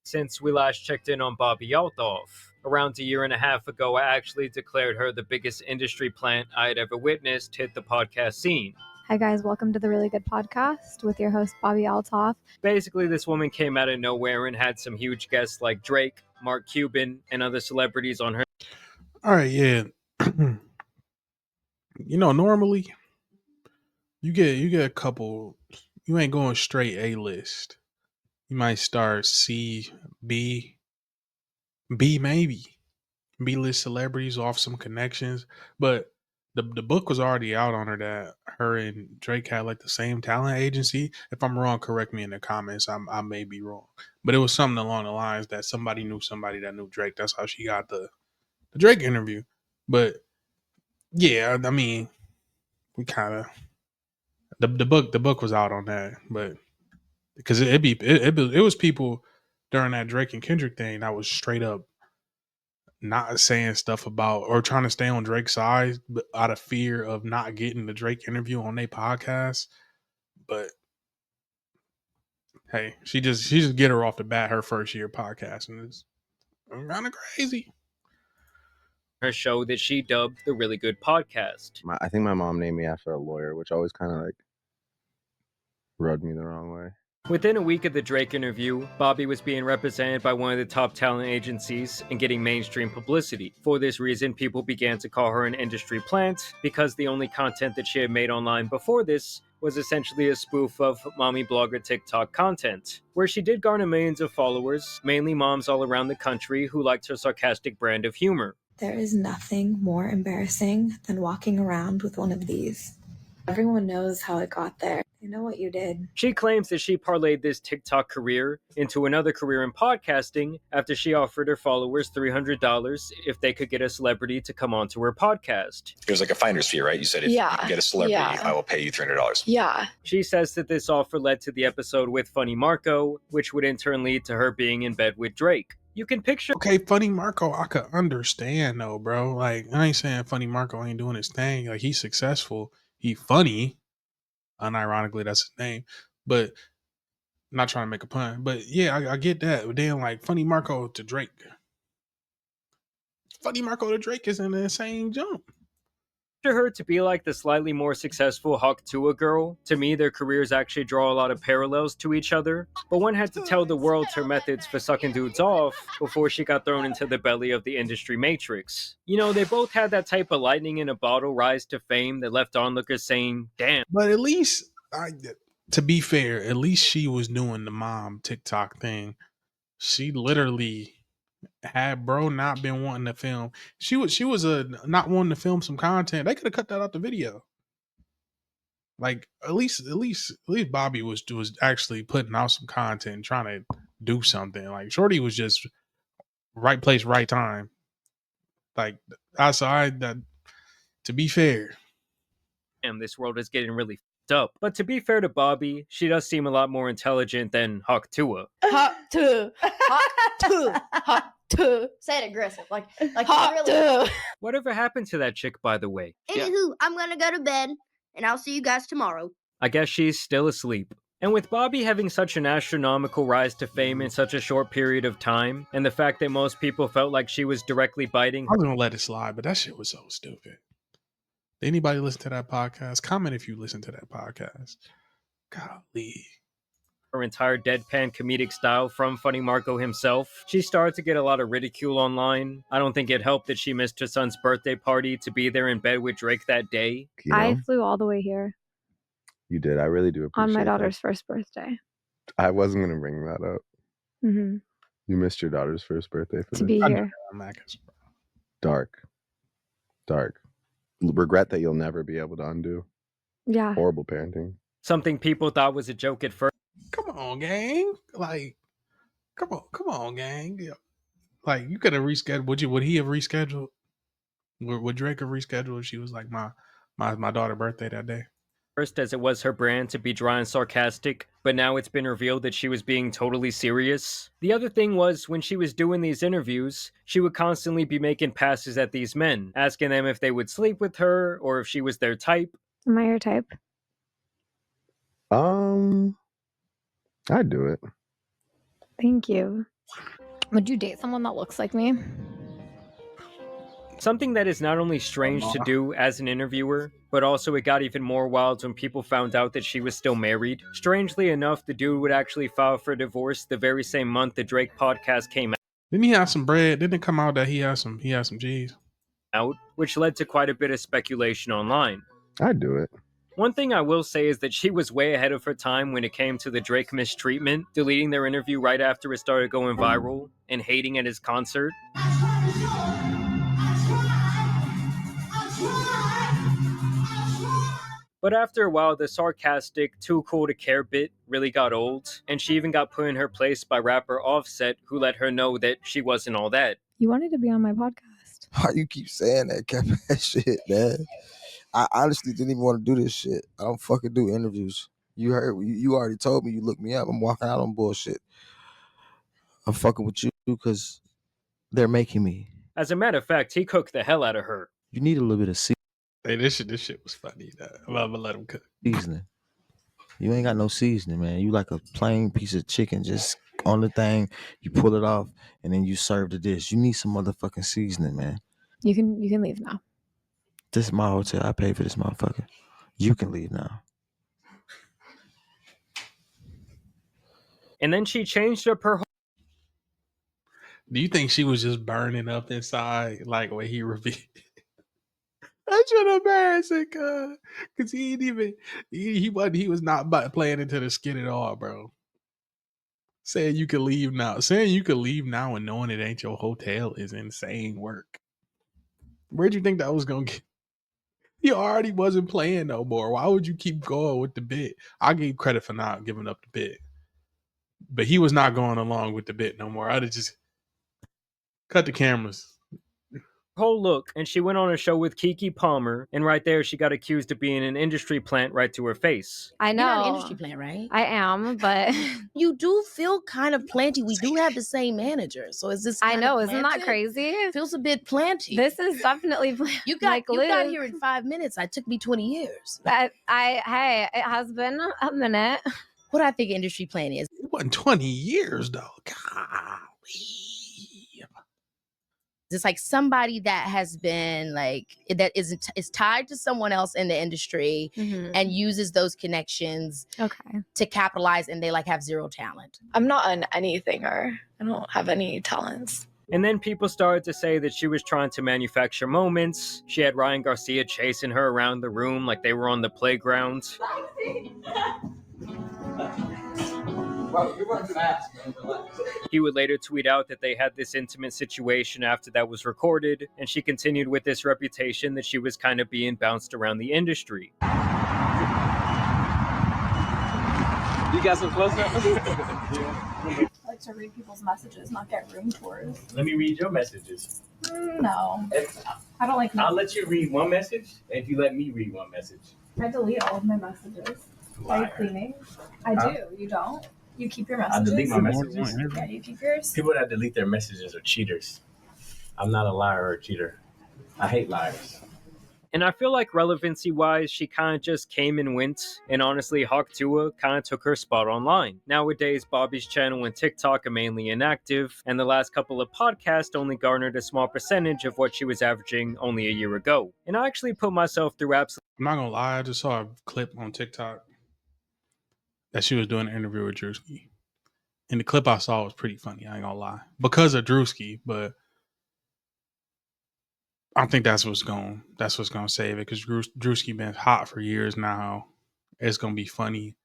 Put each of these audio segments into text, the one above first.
since we last checked in on Bobbi Althoff. Around a year and a half ago, I actually declared her the biggest industry plant I had ever witnessed hit the podcast scene. Hi guys, welcome to the Really Good Podcast with your host Bobbi Althoff. Basically, this woman came out of nowhere and had some huge guests like Drake, Mark Cuban, and other celebrities on her. All right, yeah. Normally you get a couple. You ain't going straight A-list. You might start C, B, maybe B-list celebrities off some connections, but the book was already out on her that her and Drake had like the same talent agency. If I'm wrong, correct me in the comments. I may be wrong, but it was something along the lines that somebody knew somebody that knew Drake. That's how she got the Drake interview. But yeah, I mean, we kind of the book was out on that, but because it was people during that Drake and Kendrick thing that was straight up not saying stuff about or trying to stay on Drake's side, but out of fear of not getting the Drake interview on their podcast. But hey, she just get her off the bat her first year podcast, and it's kind of crazy. Her show that she dubbed the Really Good Podcast. I think my mom named me after a lawyer, which always kind of like rubbed me the wrong way. Within a week of the Drake interview, Bobbi was being represented by one of the top talent agencies and getting mainstream publicity. For this reason, people began to call her an industry plant because the only content that she had made online before this was essentially a spoof of mommy blogger TikTok content, where she did garner millions of followers, mainly moms all around the country who liked her sarcastic brand of humor. There is nothing more embarrassing than walking around with one of these. Everyone knows how it got there. They know what you did. She claims that she parlayed this TikTok career into another career in podcasting after she offered her followers $300 if they could get a celebrity to come onto her podcast. It was like a finder's fee, right? You said if you can get a celebrity, I will pay you $300. Yeah. She says that this offer led to the episode with Funny Marco, which would in turn lead to her being in bed with Drake. You can picture... Okay, Funny Marco, I could understand though, bro. Like, I ain't saying Funny Marco ain't doing his thing. Like, he's successful. He funny. Unironically, that's his name. But not trying to make a pun. But yeah, I get that. But then like Funny Marco to Drake. Funny Marco to Drake is in the same jump. Her to be like the slightly more successful Hawk Tuah girl. To me, their careers actually draw a lot of parallels to each other, but one had to tell the world her methods for sucking dudes off before she got thrown into the belly of the industry matrix. You know, they both had that type of lightning in a bottle rise to fame that left onlookers saying, damn. But at least, to be fair, at least she was doing the mom TikTok thing. She literally... had bro not been wanting to film, she was not wanting to film some content, they could have cut that out the video. Like at least Bobbi was actually putting out some content, trying to do something. Like Shorty was just right place, right time. Like outside that, to be fair. And this world is getting really f***ed up. But to be fair to Bobbi, she does seem a lot more intelligent than Hawk Tuah. Hawk Tuah. Hawk Tuah. Hawk Tuah. Say it aggressive. Like Hawk really. Tuah. Whatever happened to that chick, by the way? Anywho, I'm gonna go to bed, and I'll see you guys tomorrow. I guess she's still asleep. And with Bobbi having such an astronomical rise to fame in such a short period of time, and the fact that most people felt like she was directly biting... I was gonna let it slide, but that shit was so stupid. Did anybody listen to that podcast? Comment if you listen to that podcast. Golly. Her entire deadpan comedic style from Funny Marco himself, she started to get a lot of ridicule online. I don't think it helped that she missed her son's birthday party to be there in bed with Drake that day. You know, I flew all the way here you did. I really do appreciate on my daughter's that. first birthday. I wasn't going to bring that up. Mm-hmm. You missed your daughter's first birthday for To this. be here. Dark. Regret that you'll never be able to undo. Yeah. Horrible parenting. Something people thought was a joke at first. Come on, gang. Like, come on, gang. Yeah. Like, you could have rescheduled. Would he have rescheduled? Would Drake have rescheduled if she was like my daughter's birthday that day? First, as it was her brand to be dry and sarcastic, but now it's been revealed that she was being totally serious. The other thing was, when she was doing these interviews, she would constantly be making passes at these men, asking them if they would sleep with her or if she was their type. Am I your type? I'd do it. Thank you. Would you date someone that looks like me? Something that is not only strange to do as an interviewer, but also it got even more wild when people found out that she was still married. Strangely enough, the dude would actually file for divorce the very same month the Drake podcast came Didn't he have some bread? Didn't it come out that he has some G's? out, which led to quite a bit of speculation online. I'd do it. One thing I will say is that she was way ahead of her time when it came to the Drake mistreatment, deleting their interview right after it started going viral, and hating at his concert. But after a while, the sarcastic, too cool to care bit really got old, and she even got put in her place by rapper Offset, who let her know that she wasn't all that. You wanted to be on my podcast. Why you keep saying that cap ass shit, man? I honestly didn't even want to do this shit. I don't fucking do interviews. You heard, you already told me you looked me up. I'm walking out on bullshit. I'm fucking with you because they're making me. As a matter of fact, he cooked the hell out of her. You need a little bit of Hey, this shit was funny. I'm gonna let him cook. seasoning. You ain't got no seasoning, man. You like a plain piece of chicken just on the thing. You pull it off and then you serve the dish. You need some motherfucking seasoning, man. You can leave now. This is my hotel. I paid for this motherfucker. You can leave now. And then she changed up her Do you think she was just burning up inside, like when he revealed? That's just embarrassing, cause he didn't even he was not playing into the skit at all, bro. Saying you can leave now, and knowing it ain't your hotel is insane work. Where'd you think that was gonna get? He already wasn't playing no more. Why would you keep going with the bit? I gave credit for not giving up the bit, but he was not going along with the bit no more. I'd have just cut the cameras. whole look, and she went on a show with Kiki Palmer, and right there she got accused of being an industry plant right to her face. I know. You're not an industry plant, right? I am, but you do feel kind of planty. We do have the same manager, so is this? I know, isn't that planted? crazy? It feels a bit planty. This is definitely you got like you Liz. got here in 5 minutes. It took me 20 years. Hey, it has been a minute. What I think industry plant is? It wasn't 20 years though. Golly. It's like somebody that has been like that is tied to someone else in the industry and uses those connections to capitalize, and they like have zero talent. I'm not an anythinger. I don't have any talents. And then people started to say that she was trying to manufacture moments. She had Ryan Garcia chasing her around the room like they were on the playground. Well, you run fast, man. He would later tweet out that they had this intimate situation after that was recorded, and she continued with this reputation that she was kind of being bounced around the industry. You got some close-up? I like to read people's messages, not get room tours. Let me read your messages. No. I don't like I'll let you read one message if you let me read one message. I delete all of my messages. Are you cleaning? I do. You don't? You keep your messages? I delete my messages. Yeah, you keep yours? People that delete their messages are cheaters. I'm not a liar or a cheater. I hate liars. And I feel like relevancy-wise, she kind of just came and went, and honestly, Hawk Tuah kind of took her spot online. Nowadays, Bobbi's channel and TikTok are mainly inactive, and the last couple of podcasts only garnered a small percentage of what she was averaging only a year ago. And I actually put myself through absolutely... I'm not gonna lie, I just saw a clip on TikTok that she was doing an interview with Drewski. And the clip I saw was pretty funny, I ain't gonna lie. Because of Drewski, but I think that's what's gonna save it, because Drewski been hot for years now. It's gonna be funny.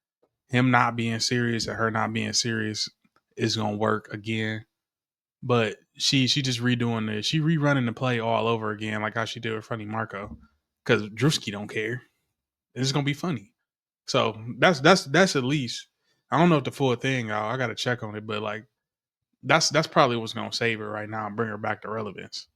Him not being serious and her not being serious is gonna work again. But she just redoing this. She rerunning the play all over again, like how she did with Funny Marco. Because Drewski don't care. It's gonna be funny. So that's at least. I don't know if the full thing, I gotta check on it, but like that's probably what's gonna save her right now and bring her back to relevance.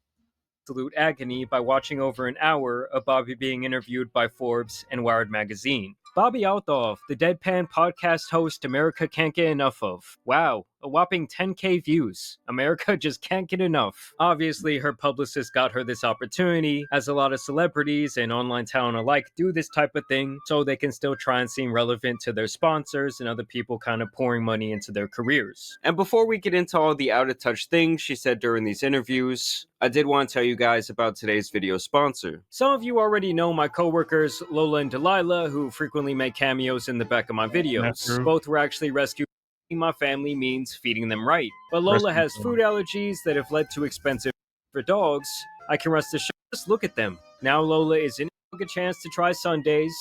Absolute agony by watching over an hour of Bobbi being interviewed by Forbes and Wired magazine. Bobbi Althoff, the deadpan podcast host America can't get enough of. Wow, a whopping 10K views. America just can't get enough. Obviously, her publicist got her this opportunity, as a lot of celebrities and online talent alike do this type of thing, so they can still try and seem relevant to their sponsors and other people kind of pouring money into their careers. And before we get into all the out of touch things she said during these interviews, I did want to tell you guys about today's video sponsor. Some of you already know my coworkers, Lola and Delilah, who frequently make cameos in the back of my videos. Both were actually rescued. Feeding my family means feeding them right. But Lola has food allergies that have led to expensive for dogs. I can rest assured, just look at them. Now Lola is in a chance to try Sundays.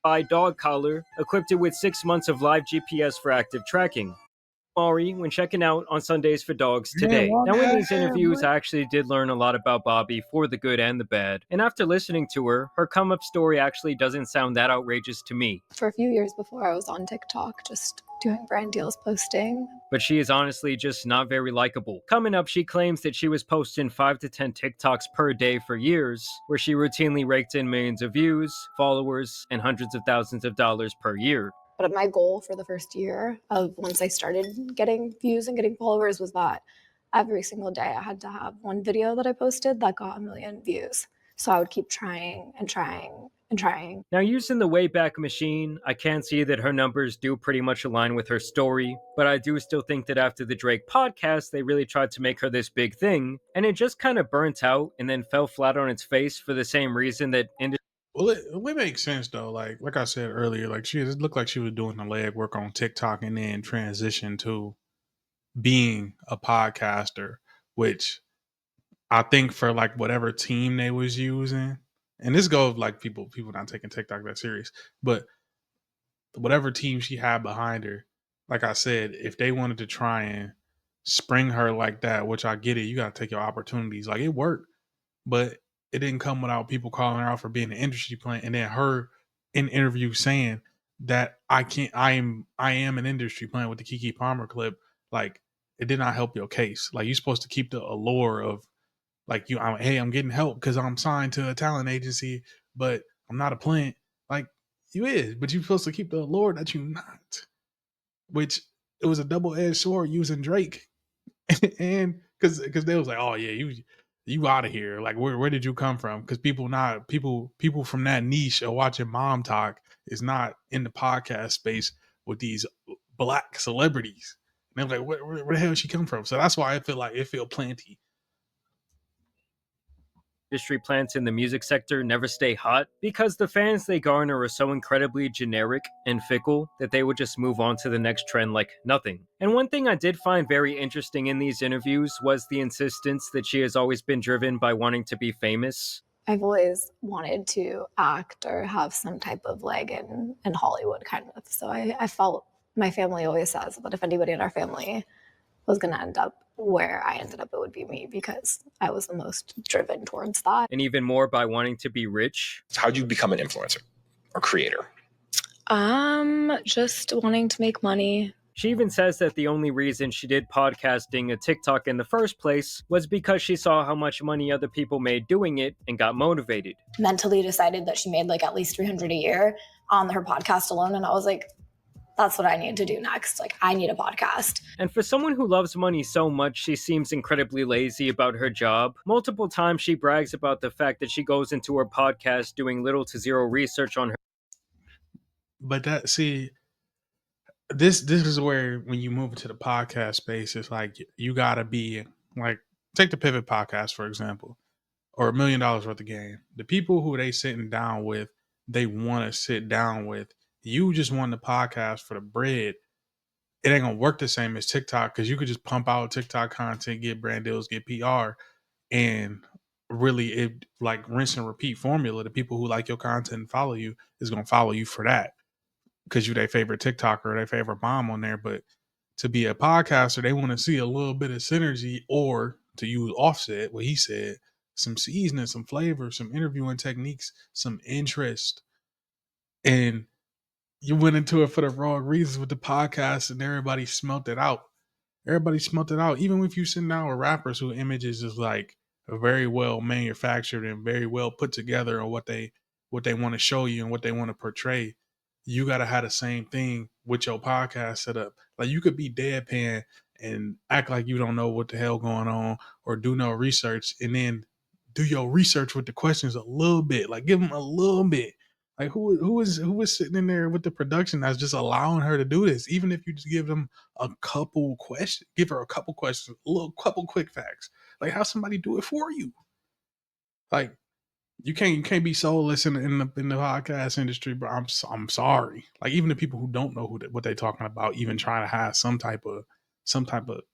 Buy dog collar, equipped it with 6 months of live GPS for active tracking. Jamari when checking out on Sundays for Dogs today. Now in these interviews, I actually did learn a lot about Bobbi, for the good and the bad. And after listening to her come up story actually doesn't sound that outrageous to me. For a few years before, I was on TikTok just doing brand deals posting. But she is honestly just not very likable. Coming up, she claims that she was posting 5 to 10 TikToks per day for years, where she routinely raked in millions of views, followers, and hundreds of thousands of dollars per year. But my goal for the first year of once I started getting views and getting followers was that every single day I had to have one video that I posted that got 1 million views. So I would keep trying and trying and trying. Now, using the Wayback Machine, I can see that her numbers do pretty much align with her story, but I do still think that after the Drake podcast, they really tried to make her this big thing, and it just kind of burnt out and then fell flat on its face for the same reason that Well, it makes sense though. Like I said earlier, like it looked like she was doing the leg work on TikTok and then transition to being a podcaster, which I think for like whatever team they was using, and this goes like people not taking TikTok that serious, but whatever team she had behind her, like I said, if they wanted to try and spring her like that, which I get it, you got to take your opportunities. Like it worked, but it didn't come without people calling her out for being an industry plant, and then her in interview saying that I am an industry plant with the Keke Palmer clip. Like it did not help your case. Like you're supposed to keep the allure of like I'm getting help because I'm signed to a talent agency, but I'm not a plant. Like you is, but you're supposed to keep the allure that you're not. Which it was a double-edged sword using Drake, and because they was like, oh yeah, you out of here. Like where did you come from? Because people from that niche are watching Mom Talk is not in the podcast space with these black celebrities. And they're like, where the hell did she come from? So that's why I feel like it feel planty. industry plants in the music sector never stay hot because the fans they garner are so incredibly generic and fickle that they would just move on to the next trend like nothing. And one thing I did find very interesting in these interviews was the insistence that she has always been driven by wanting to be famous. I've always wanted to act or have some type of leg in Hollywood, kind of. So I felt, my family always says that if anybody in our family was going to end up where I ended up, it would be me because I was the most driven towards that. And even more by wanting to be rich. How do you become an influencer or creator? Just wanting to make money. She even says that the only reason she did podcasting and TikTok in the first place was because she saw how much money other people made doing it and got motivated. Mentally decided that she made like at least $300 a year on her podcast alone. And I was like, that's what I need to do next. Like, I need a podcast. And for someone who loves money so much, she seems incredibly lazy about her job. Multiple times she brags about the fact that she goes into her podcast doing little to zero research on her. But that, see, this is where when you move into the podcast space, it's like you gotta be like, take the Pivot podcast, for example, or $1 million worth of game. The people who they sitting down with, they want to sit down with. You just want the podcast for the bread. It ain't gonna work the same as TikTok because you could just pump out TikTok content, get brand deals, get PR, and really it like rinse and repeat formula. The people who like your content and follow you is gonna follow you for that because you're their favorite TikToker or their favorite mom on there. But to be a podcaster, they want to see a little bit of synergy, or to use Offset, what he said, some seasoning, some flavor, some interviewing techniques, some interest. And you went into it for the wrong reasons with the podcast, and everybody smelt it out. Everybody smelt it out. Even if you sit down with rappers whose images is like very well manufactured and very well put together on what they want to show you and what they want to portray, you gotta have the same thing with your podcast set up. Like you could be deadpan and act like you don't know what the hell going on or do no research, and then do your research with the questions a little bit. Like give them a little bit. Like who is sitting in there with the production that's just allowing her to do this? Even if you just give them a couple questions, give her a couple questions, a couple quick facts. Like have somebody do it for you. Like you can't be soulless in the podcast industry, bro. I'm sorry. Like even the people who don't know what they're talking about, even trying to have some type of something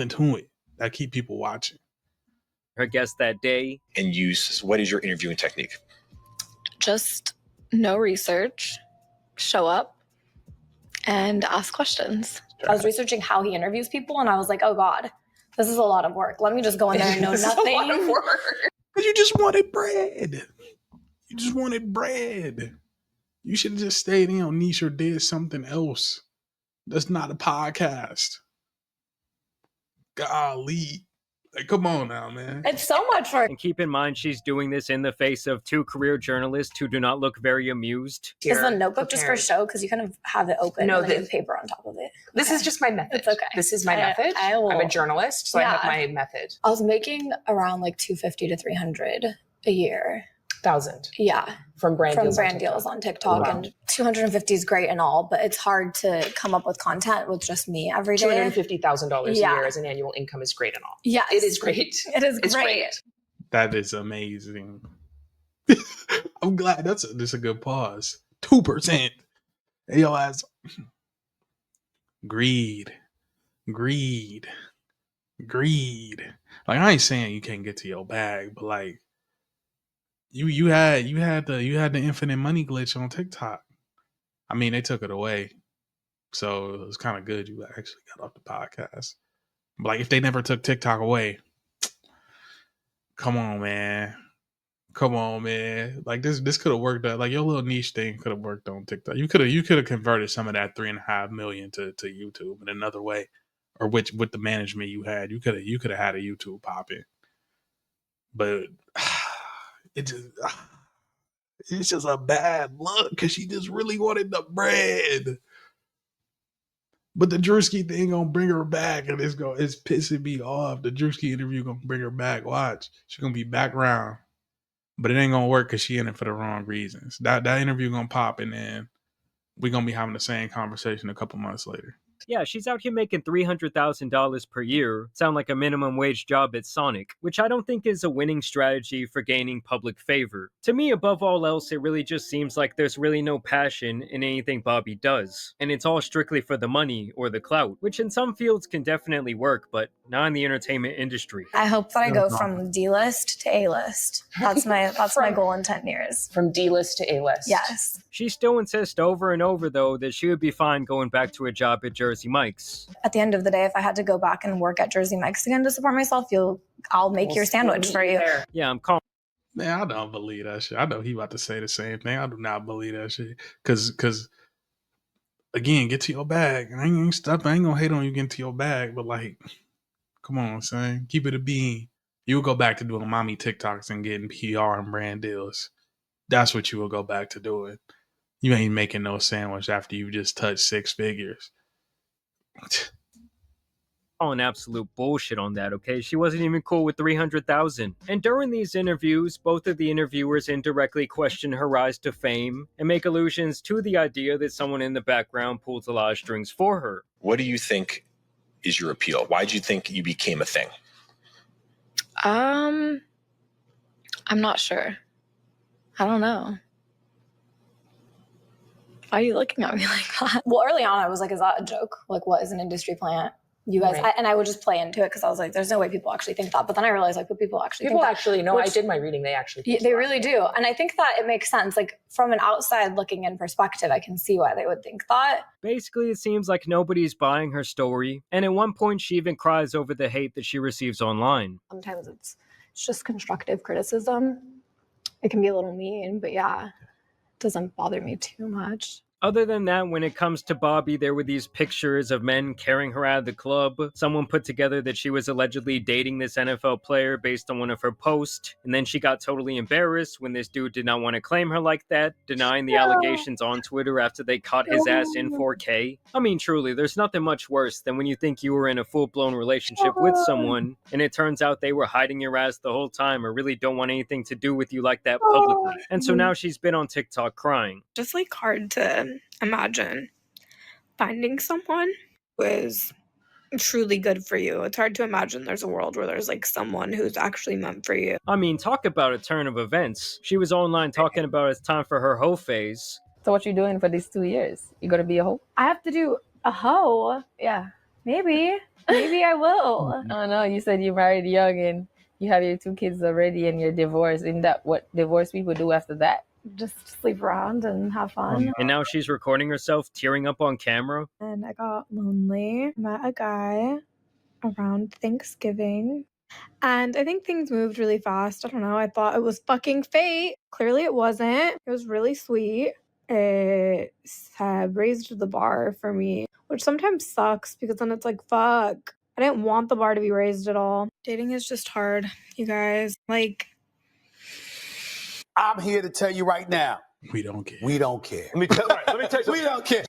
to it that keep people watching. Her guest that day. And what is your interviewing technique? Just no research, show up, and ask questions. I was researching how he interviews people, and I was like, oh God, this is a lot of work. Let me just go in there and know nothing. A lot of work. Because you just wanted bread. You just wanted bread. You should have just stayed in on niche or did something else. That's not a podcast. Golly. Like, come on now, man. It's so much work. And keep in mind, she's doing this in the face of two career journalists who do not look very amused. Is the notebook just for show? Because you kind of have it open and then paper on top of it. This is just my method. It's okay. This is my method. I'm a journalist, so I have my method. I was making around like $250 to $300 a year. 1,000. Yeah. From brand deals on TikTok. Wow. And 250 is great and all, but it's hard to come up with content with just me every day. $250,000 a year as an annual income is great and all. Yeah. It is great. It is great. That is amazing. I'm glad that's a good pause. 2%. Hey, yo, ass. Greed. Like, I ain't saying you can't get to your bag, but like, You had the infinite money glitch on TikTok. I mean, they took it away, so it was kind of good you actually got off the podcast. But like, if they never took TikTok away, come on, man. Like this could have worked out. Like your little niche thing could have worked on TikTok. You could have converted some of that 3.5 million to YouTube in another way, or with the management you had. You could have had a YouTube pop in, but. It's just a bad look because she just really wanted the bread. But the Drewski thing gonna bring her back, and it's pissing me off. The Drewski interview gonna bring her back. Watch, she's gonna be background, but it ain't gonna work because she in it for the wrong reasons. That interview gonna pop, and then we gonna be having the same conversation a couple months later. Yeah, she's out here making $300,000 per year, sound like a minimum wage job at Sonic, which I don't think is a winning strategy for gaining public favor. To me, above all else, it really just seems like there's really no passion in anything Bobbi does, and it's all strictly for the money or the clout, which in some fields can definitely work, but not in the entertainment industry. I hope that I go from D-list to A-list. That's my goal in 10 years. From D-list to A-list. Yes. She still insists over and over, though, that she would be fine going back to a job at Jersey Mike's. At the end of the day, if I had to go back and work at Jersey Mike's again to support myself, I'll make your sandwich for you. Yeah, I'm calm. Man, I don't believe that shit. I know he about to say the same thing. I do not believe that shit. Cause again, get to your bag. I ain't gonna hate on you getting to your bag, but like, come on, son. Keep it a bean. You will go back to doing mommy TikToks and getting PR and brand deals. That's what you will go back to doing. You ain't making no sandwich after you just touched 6 figures. Calling absolute bullshit on that, okay? She wasn't even cool with 300,000. And during these interviews, both of the interviewers indirectly question her rise to fame and make allusions to the idea that someone in the background pulls a lot of strings for her. What do you think is your appeal? Why do you think you became a thing? I'm not sure. I don't know. Why are you looking at me like that? Well, early on, I was like, is that a joke? Like, what is an industry plant? You guys, right. And I would just play into it because I was like, there's no way people actually think that. But then I realized, like, what people actually think. I did my reading. They actually think they really do. And I think that it makes sense. Like, from an outside looking in perspective, I can see why they would think that. Basically, it seems like nobody's buying her story. And at one point, she even cries over the hate that she receives online. Sometimes it's just constructive criticism. It can be a little mean, but yeah, it doesn't bother me too much. Other than that, when it comes to Bobbi, there were these pictures of men carrying her out of the club. Someone put together that she was allegedly dating this NFL player based on one of her posts, and then she got totally embarrassed when this dude did not want to claim her like that, denying the allegations on Twitter after they caught his ass in 4K. I mean, truly, there's nothing much worse than when you think you were in a full-blown relationship with someone, and it turns out they were hiding your ass the whole time or really don't want anything to do with you like that publicly. And so now she's been on TikTok crying. Just like hard to imagine finding someone who is truly good for you. It's hard to imagine there's a world where there's like someone who's actually meant for you. I mean, talk about a turn of events. She was online talking about it's time for her hoe phase. So what you doing for these 2 years? You gonna be a hoe? I have to do a hoe? Yeah. Maybe I will. I don't know. You said you married young and you have your 2 kids already and you're divorced. Isn't that what divorced people do after that? Just sleep around and have fun. And now she's recording herself tearing up on camera. And I got lonely. Met a guy around Thanksgiving. And I think things moved really fast. I don't know. I thought it was fucking fate. Clearly it wasn't. It was really sweet. It raised the bar for me, which sometimes sucks because then it's like, fuck. I didn't want the bar to be raised at all. Dating is just hard, you guys. Like, I'm here to tell you right now. We don't care. We don't care. Let me tell you, we don't care.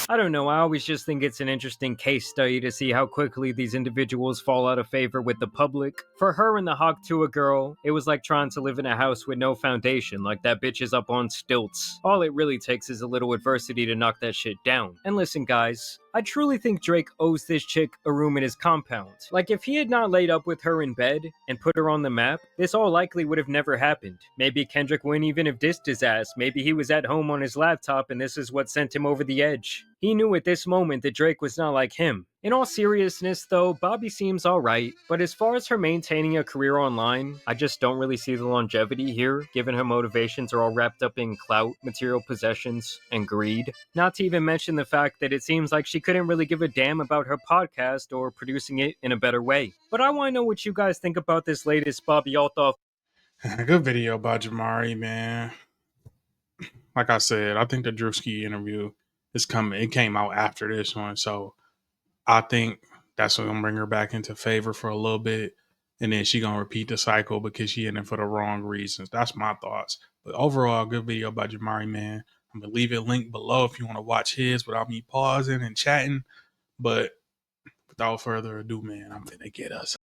I don't know, I always just think it's an interesting case study to see how quickly these individuals fall out of favor with the public. For her and the Hawk Tuah girl, it was like trying to live in a house with no foundation, like that bitch is up on stilts. All it really takes is a little adversity to knock that shit down. And listen guys, I truly think Drake owes this chick a room in his compound. Like, if he had not laid up with her in bed and put her on the map, this all likely would have never happened. Maybe Kendrick wouldn't even have dissed his ass. Maybe he was at home on his laptop and this is what sent him over the edge. He knew at this moment that Drake was not like him. In all seriousness though, Bobbi seems alright, but as far as her maintaining a career online, I just don't really see the longevity here, given her motivations are all wrapped up in clout, material possessions, and greed. Not to even mention the fact that it seems like she couldn't really give a damn about her podcast or producing it in a better way. But I want to know what you guys think about this latest Bobbi Althoff. Good video about Jamari, man. Like I said, I think the Drewski interview is coming. It came out after this one, so I think that's gonna bring her back into favor for a little bit, and then she gonna repeat the cycle because she in it for the wrong reasons. That's my thoughts. But overall, good video by Jamari, man. I'm gonna leave it linked below if you want to watch his without me pausing and chatting. But without further ado, man, I'm finna get us